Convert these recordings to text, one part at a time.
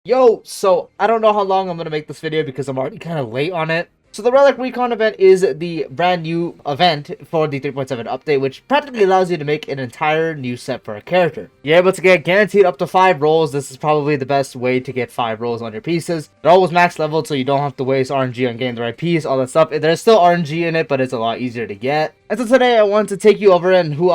Yo, so I don't know how long I'm gonna make this video because I'm already kind of late on it. So the Relic Recon event is the brand new event for the 3.7 update, which practically allows you to make an entire new set for a character. You're able to get guaranteed up to 5 rolls. This is probably the best way to get 5 rolls on your pieces. They're always max leveled, so you don't have to waste RNG on getting the right piece, all that stuff. There's still RNG in it, but it's a lot easier to get. And so today I want to take you over and who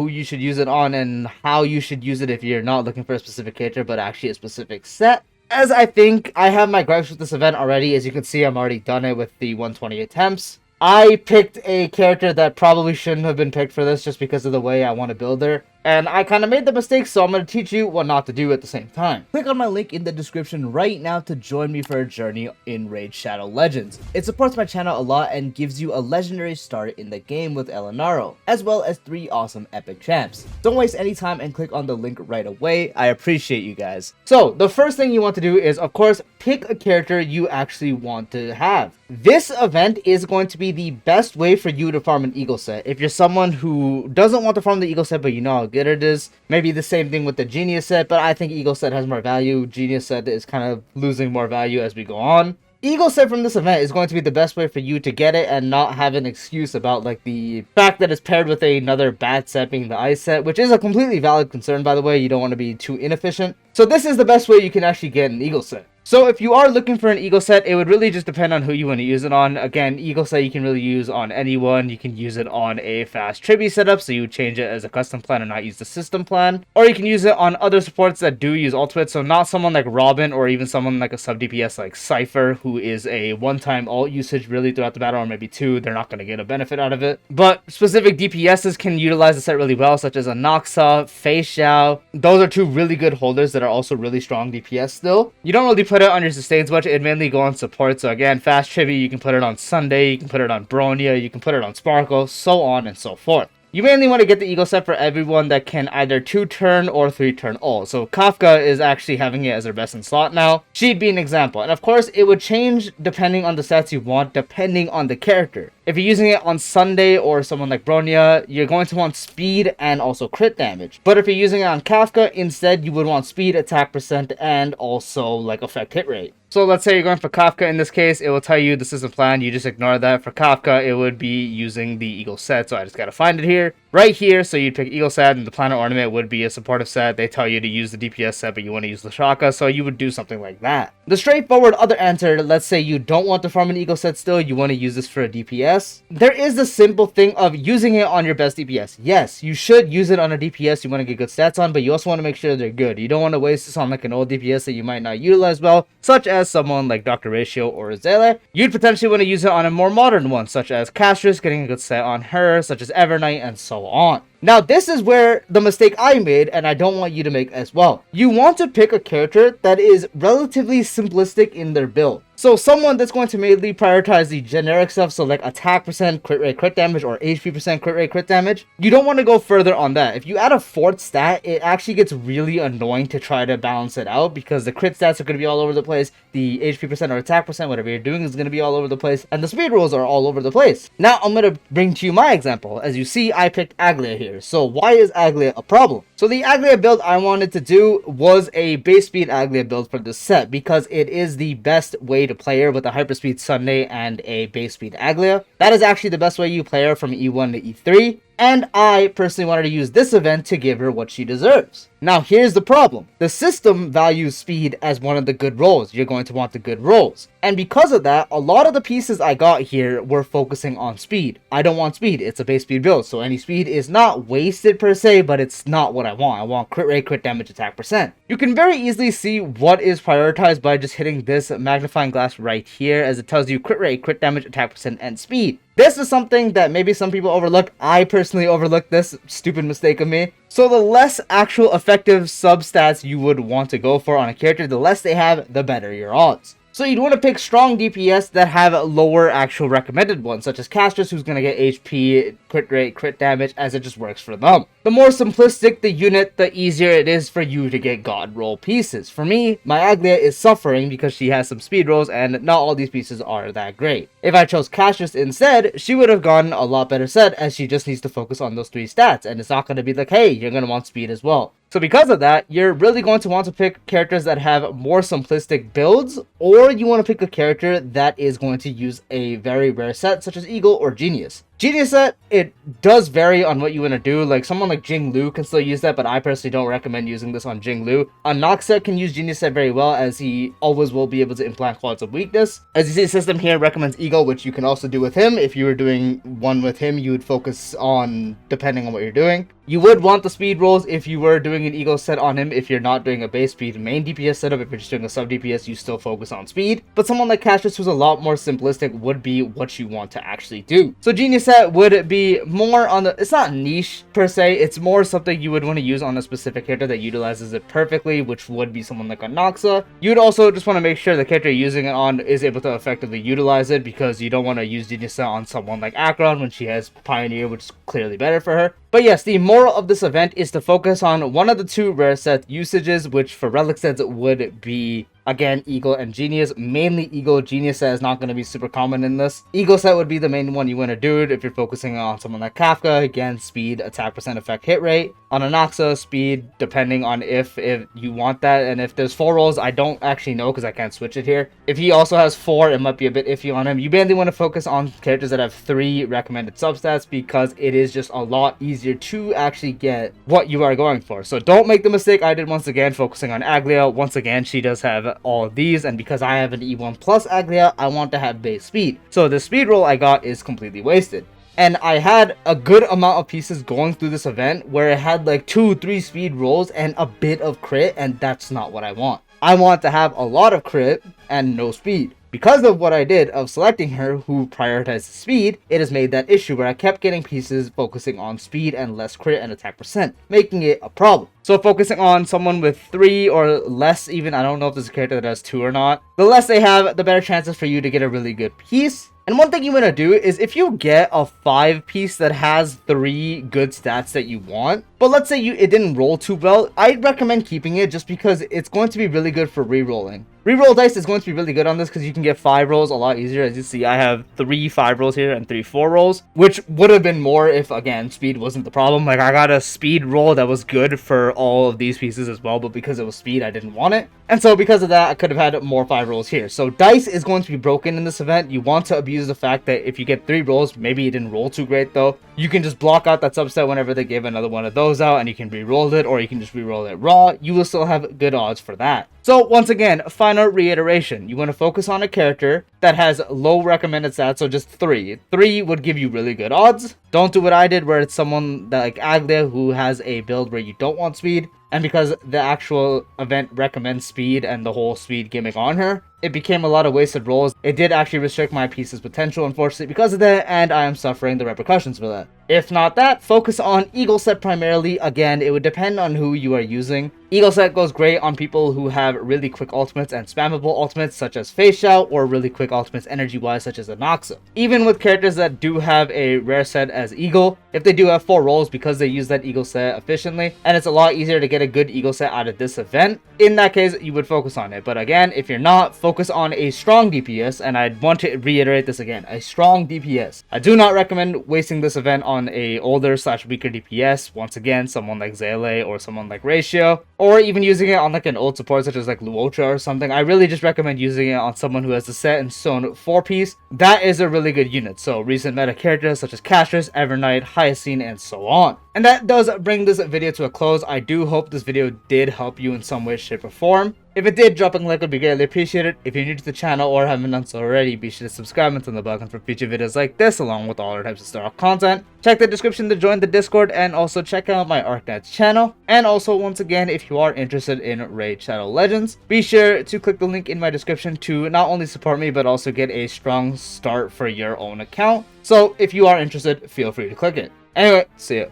you should use it on and how you should use it if you're not looking for a specific character, but actually a specific set. As I think I have my gripes with this event already. As you can see, I'm already done it with the 120 attempts. I picked a character that probably shouldn't have been picked for this just because of the way I want to build her. And I kind of made the mistake, so I'm going to teach you what not to do at the same time. Click on my link in the description right now to join me for a journey in Raid Shadow Legends. It supports my channel a lot and gives you a legendary start in the game with Elenaro, as well as 3 awesome epic champs. Don't waste any time and click on the link right away. I appreciate you guys. So, the first thing you want to do is, of course, pick a character you actually want to have. This event is going to be the best way for you to farm an Eagle set. If you're someone who doesn't want to farm the Eagle set, but you know how good it is, maybe the same thing with the Genius set, but I think Eagle set has more value. Genius set is kind of losing more value as we go on. Eagle set from this event is going to be the best way for you to get it and not have an excuse about like the fact that it's paired with another bad set being the ice set, which is a completely valid concern, by the way. You don't want to be too inefficient. So this is the best way you can actually get an Eagle set. So if you are looking for an Eagle set, it would really just depend on who you want to use it on. Again, Eagle set you can really use on anyone. You can use it on a fast tribute setup, so you change it as a custom plan and not use the system plan. Or you can use it on other supports that do use ultimate, so not someone like Robin or even someone like a sub DPS like Cypher, who is a one-time ult usage really throughout the battle, or maybe 2. They're not going to get a benefit out of it. But specific DPSs can utilize the set really well, such as a Noxa, Fei Xiao. Those are 2 really good holders that are also really strong DPS still. You don't really put it on your sustains much. It mainly go on support. So again, fast tribute, you can put it on Sunday, you can put it on Bronya, you can put it on Sparkle, so on and so forth. You mainly want to get the Eagle set for everyone that can either 2-turn or 3-turn ult. So Kafka is actually having it as their best in slot now. She'd be an example. And of course, it would change depending on the stats you want, depending on the character. If you're using it on Sunday or someone like Bronya, you're going to want speed and also crit damage. But if you're using it on Kafka, instead you would want speed, attack percent, and also like effect hit rate. So let's say you're going for Kafka in this case, it will tell you the system plan, you just ignore that. For Kafka, it would be using the Eagle set, so I just gotta find it here. Right here, so you'd pick Eagle set, and the Planet Ornament would be a supportive set. They tell you to use the DPS set, but you want to use Lashaka, so you would do something like that. The straightforward other answer, let's say you don't want to farm an Eagle set still, you want to use this for a DPS. There is the simple thing of using it on your best DPS. Yes, you should use it on a DPS you want to get good stats on, but you also want to make sure they're good. You don't want to waste this on like an old DPS that you might not utilize well, such as someone like Dr. Ratio or Zele. You'd potentially want to use it on a more modern one, such as Castrus, getting a good set on her, such as Evernight, and so on. Now, this is where the mistake I made, and I don't want you to make as well. You want to pick a character that is relatively simplistic in their build. So someone that's going to mainly prioritize the generic stuff, so like attack percent, crit rate, crit damage, or HP percent, crit rate, crit damage. You don't want to go further on that. If you add a 4th stat, it actually gets really annoying to try to balance it out because the crit stats are going to be all over the place, the HP percent or attack percent, whatever you're doing, is going to be all over the place, and the speed rolls are all over the place. Now, I'm going to bring to you my example. As you see, I picked Aglia here. So why is Aglia a problem? So the Aglia build I wanted to do was a base speed Aglia build for this set because it is the best way to play her with a hyperspeed Sunday and a base speed Aglia. That is actually the best way you play her from E1 to E3. And I personally wanted to use this event to give her what she deserves. Now, here's the problem. The system values speed as one of the good rolls. You're going to want the good rolls. And because of that, a lot of the pieces I got here were focusing on speed. I don't want speed. It's a base speed build. So any speed is not wasted per se, but it's not what I want. I want crit rate, crit damage, attack percent. You can very easily see what is prioritized by just hitting this magnifying glass right here, as it tells you crit rate, crit damage, attack percent, and speed. This is something that maybe some people overlook. I personally overlooked this. Stupid mistake of me. So the less actual effective substats you would want to go for on a character, the less they have, the better your odds. So you'd want to pick strong DPS that have lower actual recommended ones, such as Castrus, who's going to get HP, crit rate, crit damage, as it just works for them. The more simplistic the unit, the easier it is for you to get god roll pieces. For me, my Aglia is suffering because she has some speed rolls and not all these pieces are that great. If I chose Cassius instead, she would have gotten a lot better set as she just needs to focus on those 3 stats, and it's not going to be like, hey, you're going to want speed as well. So because of that, you're really going to want to pick characters that have more simplistic builds, or you want to pick a character that is going to use a very rare set such as Eagle or Genius. Genius set, it does vary on what you want to do. Like someone like Jing Lu can still use that, but I personally don't recommend using this on Jing Lu. A Nox set can use Genius set very well, as he always will be able to implant quads of weakness. As you see, the system here recommends Eagle, which you can also do with him. If you were doing one with him, you would focus on depending on what you're doing. You would want the speed rolls if you were doing an Eagle set on him. If you're not doing a base speed main DPS setup, if you're just doing a sub DPS, you still focus on speed. But someone like Cassius, who's a lot more simplistic, would be what you want to actually do. So Genius set would be more on the, it's not niche per se, it's more something you would want to use on a specific character that utilizes it perfectly, which would be someone like a Noxa. You'd also just want to make sure the character you're using it on is able to effectively utilize it, because you don't want to use Genius set on someone like Akron when she has Pioneer, which is clearly better for her. But yes, the moral of this event is to focus on one of the 2 rare set usages, which for relic sets would be, again, Eagle and Genius. Mainly Eagle. Genius set is not going to be super common in this. Eagle set would be the main one you want to do it if you're focusing on someone like Kafka. Again, speed, attack percent, effect, hit rate. On a Noxa, speed, depending on if you want that. And if there's 4 rolls, I don't actually know because I can't switch it here. If he also has 4, it might be a bit iffy on him. You mainly want to focus on characters that have 3 recommended substats, because it is just a lot easier to actually get what you are going for. So don't make the mistake I did once again, focusing on Aglia. Once again, she does have all of these, and because I have an E1 plus Aglia, I want to have base speed. So the speed roll I got is completely wasted. And I had a good amount of pieces going through this event where it had like 2-3 speed rolls and a bit of crit, and that's not what I want. I want to have a lot of crit and no speed. Because of what I did of selecting her, who prioritizes speed, it has made that issue where I kept getting pieces focusing on speed and less crit and attack percent, making it a problem. So focusing on someone with 3 or less even, I don't know if there's a character that has 2 or not, the less they have, the better chances for you to get a really good piece. And one thing you want to do is if you get a 5 piece that has 3 good stats that you want, but let's say it didn't roll too well, I'd recommend keeping it just because it's going to be really good for re-rolling. Reroll dice is going to be really good on this because you can get 5 rolls a lot easier. As you see, I have 3 5 rolls here and 3 4 rolls, which would have been more if, again, speed wasn't the problem. Like, I got a speed roll that was good for all of these pieces as well, but because it was speed, I didn't want it. And so because of that, I could have had more 5 rolls here. So dice is going to be broken in this event. You want to abuse the fact that if you get 3 rolls, maybe it didn't roll too great though, you can just block out that subset whenever they give another one of those out, and you can re-roll it, or you can just re-roll it raw. You will still have good odds for that. So once again, final reiteration. You want to focus on a character that has low recommended stats, so just 3. 3 would give you really good odds. Don't do what I did where it's someone that, like Aglia, who has a build where you don't want speed. And because the actual event recommends speed and the whole speed gimmick on her, it became a lot of wasted rolls. It did actually restrict my piece's potential, unfortunately, because of that, and I am suffering the repercussions for that. If not that, focus on Eagle set primarily. Again, it would depend on who you are using. Eagle set goes great on people who have really quick ultimates and spammable ultimates such as Face Shout, or really quick ultimates energy-wise such as Anoxa. Even with characters that do have a rare set as Eagle, if they do have 4 rolls because they use that Eagle set efficiently, and it's a lot easier to get a good Eagle set out of this event, in that case, you would focus on it. But again, if you're not, focus on a strong DPS, and I want to reiterate this again, a strong DPS. I do not recommend wasting this event on a older / weaker DPS, once again, someone like Zele or someone like Ratio, or even using it on like an old support such as like Luocha or something. I really just recommend using it on someone who has the set and stone 4-piece. That is a really good unit, so recent meta characters such as Castrus, Evernight, Hyacine, and so on. And that does bring this video to a close. I do hope this video did help you in some way, shape, or form. If it did, dropping a like would be greatly appreciated. If you're new to the channel or haven't done so already, be sure to subscribe and turn the bell icon for future videos like this, along with all other types of Star Wars content. Check the description to join the Discord, and also check out my ArcNets channel. And also, once again, if you are interested in Raid Shadow Legends, be sure to click the link in my description to not only support me, but also get a strong start for your own account. So if you are interested, feel free to click it. Anyway, see ya.